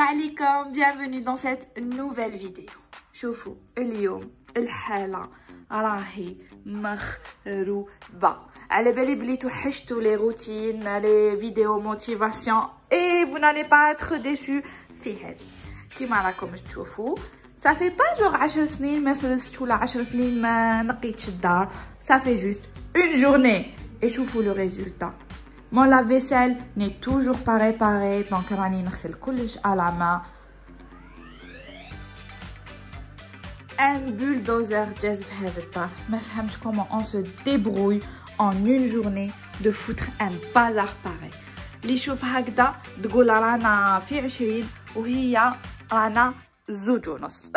عليكم, bienvenue dans cette nouvelle vidéo. شوفوا اليوم الحالة راهي مخروبة. على بالي بلي توحشتوا لي روتين لي فيديو موتيفاسيون et vous n'allez pas être déçus في هذه. كيما راكم تشوفوا ça fait pas genre 10 سنين ما فرزتش ولا 10 سنين ما نقيتش الدار. Ça fait juste une journée et شوفوا le résultat. Mon lave-vaisselle n'est toujours pas réparé, donc راني نغسل كلش à la main. Un bulldozer جاز في هذا الدار. ما فهمتش comment on se débrouille en une journée de foutre un bazar pareil. اللي يشوف هكذا تقول رانا في 20 وهي رانا 2.5.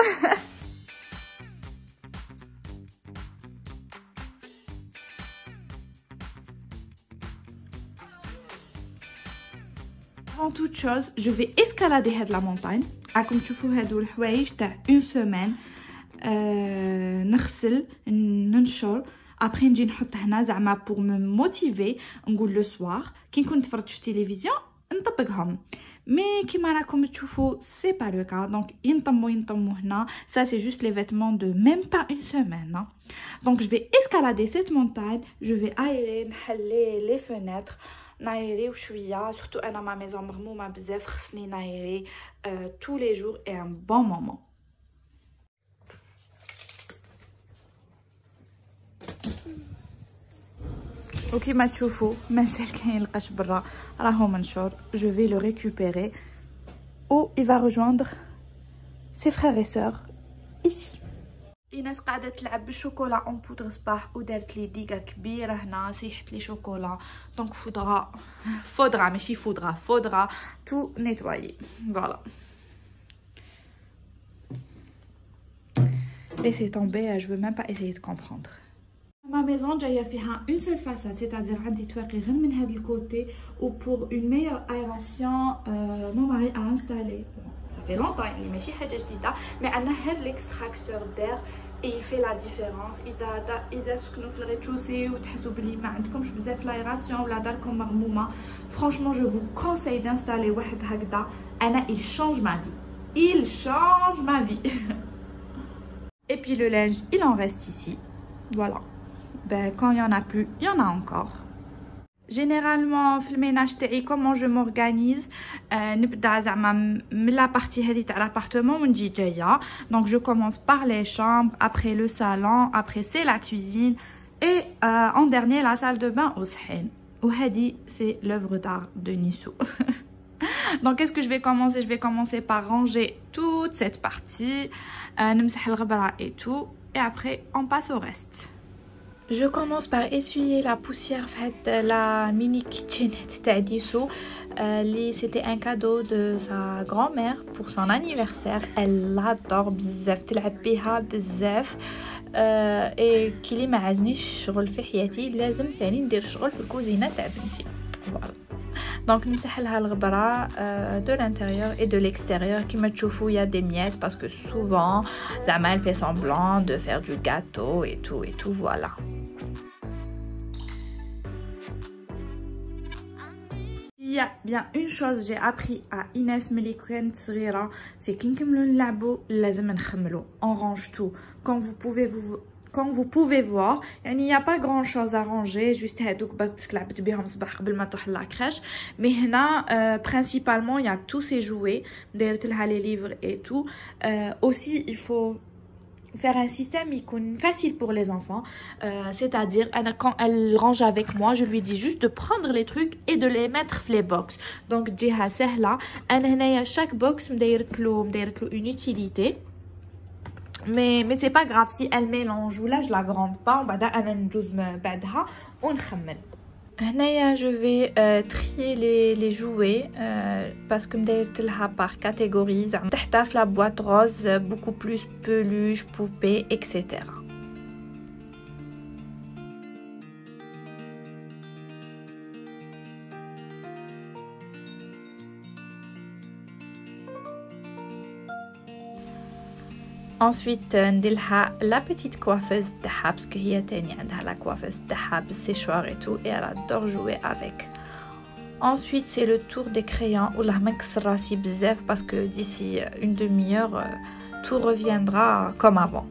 Avant toute chose, je vais escalader la montagne. راكم تشوفوا هادو الحوايج تاع une semaine. نغسل ننشر ابري نجي نحط هنا زعما بور مو موتيفي نقول لو سوار كي نكون نتفرج في التلفزيون نطبقهم. مي كيما راكم تشوفوا سي با لو كا دونك ينطموا هنا. Ça c'est juste les vêtements de même pas une semaine. Donc je vais escalader cette montagne, je vais aérer نحلي les fenêtres نايري وشويه. surtout انا ما ميزون مغمومه بزاف خصني نايري tous les jours et un bon moment. وكيما تشوفوا مازال كاين القش برا راهو منشور. Je vais le récupérer ou il va rejoindre ses frères et sœurs ici. ايناس قاعده تلعب بالشوكولا اون بودر صباح ودارت لي ديكا كبيره هنا سيحت لي شوكولا دونك فودرا ماشي فودرا تو نيتوايي. فوالا laissez tomber, je veux même pas essayer de comprendre. Ma maison جايه فيها une seule façade, c'est-à-dire عندي تواقي غير من هذا الكوتي. و pour une meilleure aération mon mari a installé, ça fait longtemps اللي ماشي حاجه جديده مي عندنا هذا الاكستراكتور دير et il fait la différence. اذا سكنوا في الريتشوسي وتحسوا بلي ما عندكمش بزاف لايراسيون ولا داركم مغمومه, franchement je vous conseille d'installer واحد هكذا. انا il change ma vie. Et puis le linge il en reste ici. Voilà. Ben, quand il y en a plus, il y en a encore. Généralement, في الميناج تاعي comment je m'organise, نبدا زعما من لا بارتي هذه تاع l'appartement ونجي جايه. Donc je commence par les chambres, après le salon, après c'est la cuisine et en dernier la salle de bain au صحين. وهذه c'est l'œuvre d'art de Nissou. Donc qu'est-ce que je vais commencer? Je vais commencer par ranger toute cette partie, نمسح الغبره et tout, et après on passe au reste. Je commence par essuyer la poussière faite la mini kitchenette تاع ديسو. C'était un cadeau de sa grand-mère pour son anniversaire. Elle l'adore بزاف, تلعب بها بزاف. et كي ما عزنيش شغل في حياتي لازم ثاني ندير شغل في الكوزينه تاع بنتي. فوالا دونك نمسح لها الغبره de l'intérieur et de l'extérieur. كيما تشوفوا il y a des miettes parce que souvent زعما elle fait semblant de faire du gâteau et tout. Voilà. Il y a bien une chose j'ai appris à Inès ملي كنت صغيره, c'est كي نكملوا نلعبوا لازم نخملوا. On range tout quand vous pouvez voir. يعني il y a pas grand chose à ranger, juste هذوك باسكو لعبت بهم صباح قبل ما تروح لاكريش. mais هنا principalement il y a tous ces jouets, دايرت لها les livres et tout. aussi il faut faire un système يكون facile pour les enfants, c'est-à-dire quand elle range avec moi je lui dis juste de prendre les trucs et de les mettre في les box. donc تجيها سهله. انا هنايا chaque box مدايرت له une utilité. mais c'est pas grave si elle mélange ou là je la grande pas. وبعدا انا ندوز بعدها ونخمن. هنايا je vais trier les jouets parce que مدايرت لها par catégorie. زعما تحتها في la boîte rose beaucoup plus peluche, poupée, etc. Ensuite نديرلها la petite coiffeuse تاعها باسكو هي تاني عندها la coiffeuse تاعها بالسيشوار et tout, et elle adore jouer avec. Ensuite, c'est le tour des crayons. Oulah, ma كسراسي بزاف parce que d'ici une demi-heure, tout reviendra comme avant.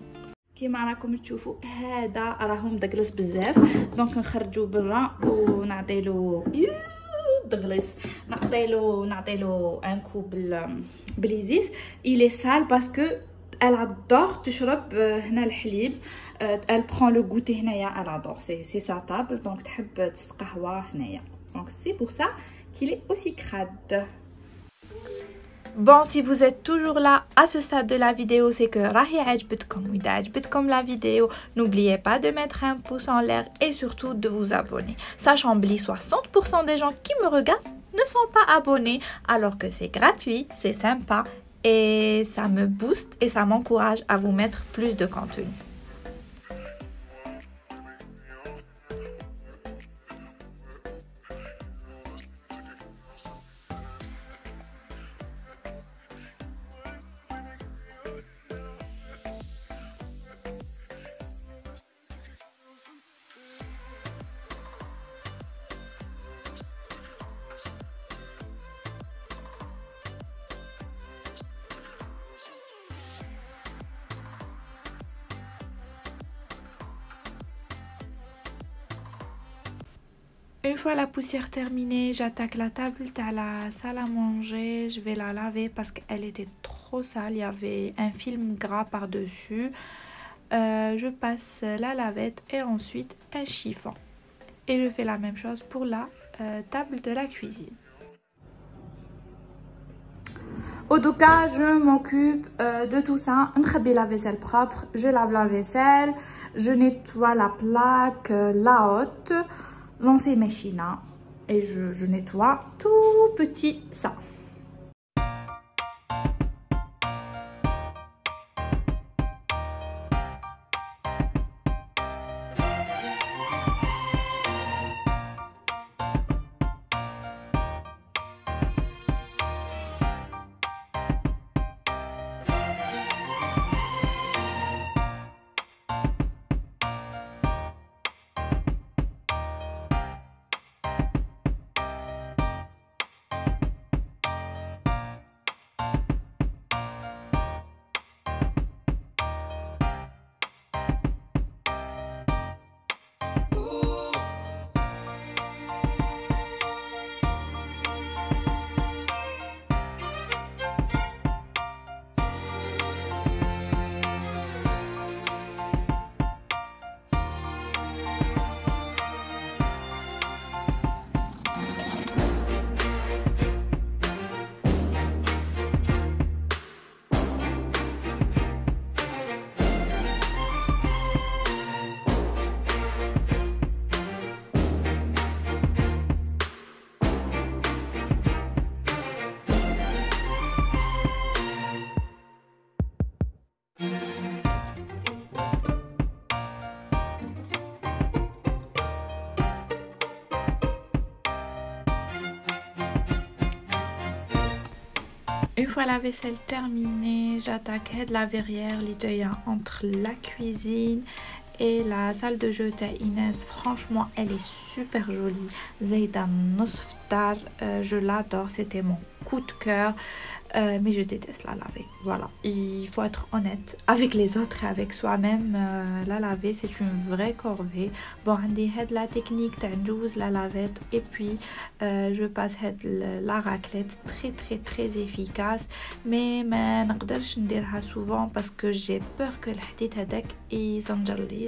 كيما راكم تشوفوا هذا راهو مدقلس بزاف، دونك نخرجوا برا ونعطيلو دقلس، نعطيلو ان كو باليزيس. il est sale parce que elle adore تشرب هنا الحليب. elle prend le goûter هنايا. elle adore, c'est sa table, donc تحب تسقهوى هنايا. donc c'est pour ça qu'il est aussi crade. Bon, si vous êtes toujours là à ce stade de la vidéo, c'est que راهي عجبتكم. وإذا عجبتكم la vidéo, n'oubliez pas de mettre un pouce en l'air et surtout de vous abonner. Sachant que 60% des gens qui me regardent ne sont pas abonnés, alors que c'est gratuit, c'est sympa et ça me booste et ça m'encourage à vous mettre plus de contenu. Une fois la poussière terminée, j'attaque la table de la salle à manger. Je vais la laver parce qu'elle était trop sale. Il y avait un film gras par-dessus. Je passe la lavette et ensuite un chiffon. Et je fais la même chose pour la table de la cuisine. Au tout cas, je m'occupe de tout ça. N'khabi la vaisselle propre. Je lave la vaisselle. Je nettoie la plaque, la hotte. Lancer machine et je nettoie tout petit ça. Une fois la vaisselle terminée, j'attaque la verrière entre la cuisine et la salle de jeu de Inès. Franchement, elle est super jolie. Zaida Nosf Dar, je l'adore, c'était mon coup de cœur. Mais je déteste la laver. Voilà, il faut être honnête avec les autres et avec soi-même. La laver, c'est une vraie corvée. Bon, j'ai la technique de la lavette et puis je passe la raclette très efficace. Mais je ne peux pas faire souvent parce que j'ai peur que le hadith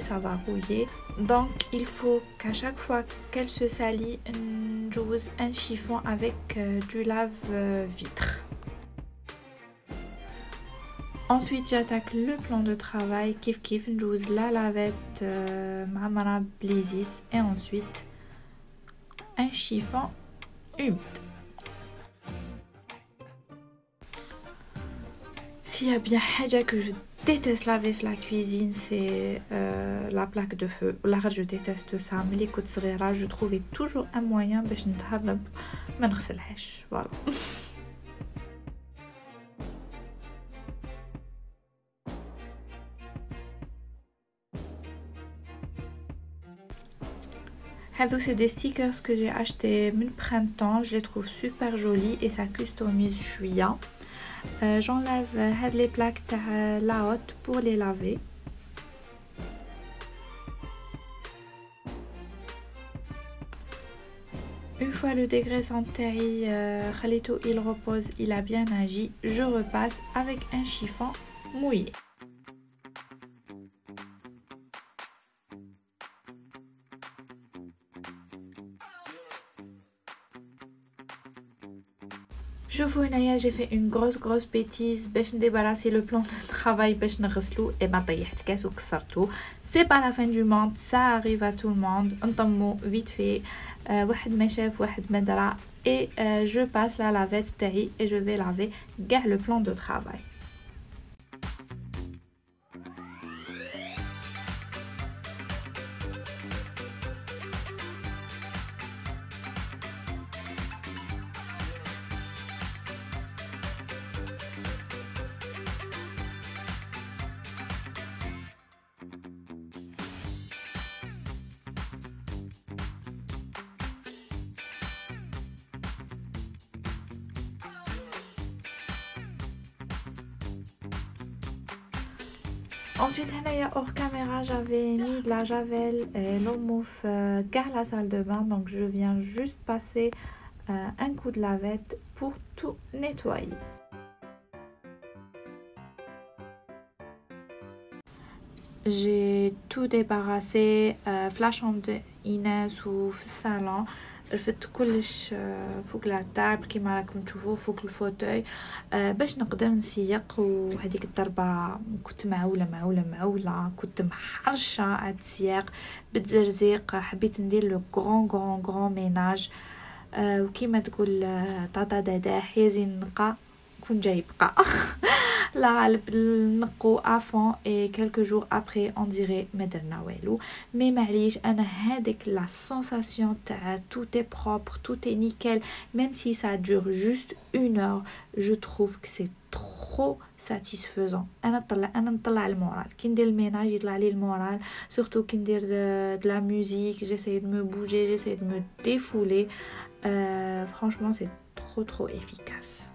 ça va rouiller. Donc il faut qu'à chaque fois qu'elle se salit, j'use un chiffon avec du lave-vitre. Ensuite, j'attaque le plan de travail. Kif, j'use la lavette Mamara Blizis et ensuite un chiffon humide. S'il y a bien quelque chose que je déteste laver la cuisine, c'est la plaque de feu. Là, je déteste ça. Mais les coups de je trouvais toujours un moyen de ne pas voilà. C'est des stickers que j'ai acheté min printemps, je les trouve super jolis et ça customise chouïa. J'enlève les plaques de la haute pour les laver. Une fois le dégraissant Khalito il repose, il a bien agi, je repasse avec un chiffon mouillé. شوفوا هنايا j'ai fait une grosse bêtise باش نديباراسي le plan de travail باش نغسلو et ما طيحت الكاس وكسرتو. C'est pas la fin du monde, ça arrive à tout le monde. نطمو vite fait واحد ما شاف واحد ما درا et je passe la lavette تاعي et je vais laver كاع le plan de travail. Ensuite, hors caméra, j'avais mis de la javel et l'eau mouffe car la salle de bain. Donc, je viens juste passer un coup de lavette pour tout nettoyer. J'ai tout débarrassé, flash en Inès ou salon. رفدت كلش فوق التابل كيما راكم تشوفوا فوق الفوتوي باش نقدر نسيق. وهذيك الضربه كنت معوله كنت محرشه على السياق بالتزرزيق. حبيت ندير لو غران ميناج وكيما تقول طاطا داداح يزين نقا كون جاي بقى لا غالب نقو افون et quelques jours après on dirait ما درنا والو. مي معليش انا هذيك لا سensation تاع tout est propre, tout est nickel, même si ça dure juste 1 heure, je trouve que c'est trop satisfaisant. انا نطلع المورال كي ندير الميناج يطلع لي المورال, surtout كي ندير de la musique, j'essaie de me bouger, j'essaie de me défouler. Franchement c'est trop efficace.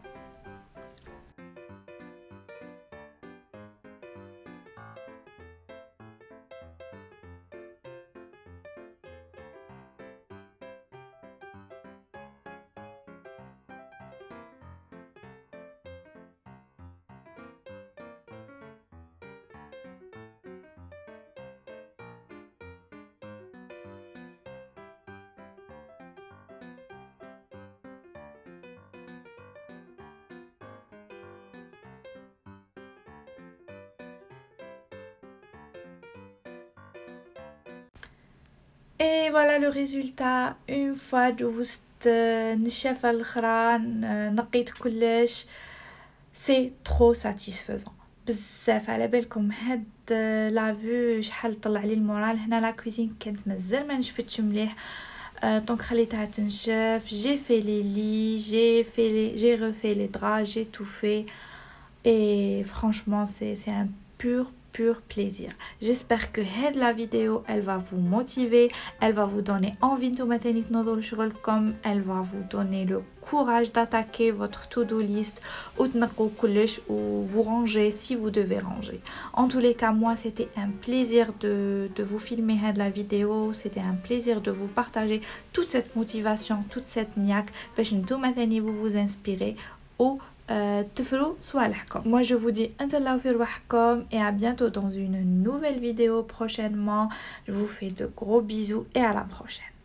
Et voilà le résultat. Une fois دوزت نشافة الاخرى نقيت كلش, c'est trop satisfaisant بزاف. على بالكم هاد لافو شحال طلع لي المورال. هنا لا كوزين كانت مازال ما نشفتش مليح, دونك خليتها تنشف. j'ai fait les lits, j'ai refait les draps, j'ai tout fait et franchement c'est un pur plaisir. J'espère que la vidéo elle va vous motiver, elle va vous donner envie de مثلا تنوضوا لشغلكم, elle va vous donner le courage d'attaquer votre to-do list ou تنقوا كلش ou vous ranger si vous devez ranger. En tous les cas, moi c'était un plaisir de vous filmer la vidéo, c'était un plaisir de vous partager toute cette motivation, toute cette niaque باش نتوما مثلا vous vous inspirez ou تفرو صوالحكم. Moi je vous dis انتلاو في رواحكم et à bientôt dans une nouvelle vidéo prochainement. Je vous fais de gros bisous et à la prochaine.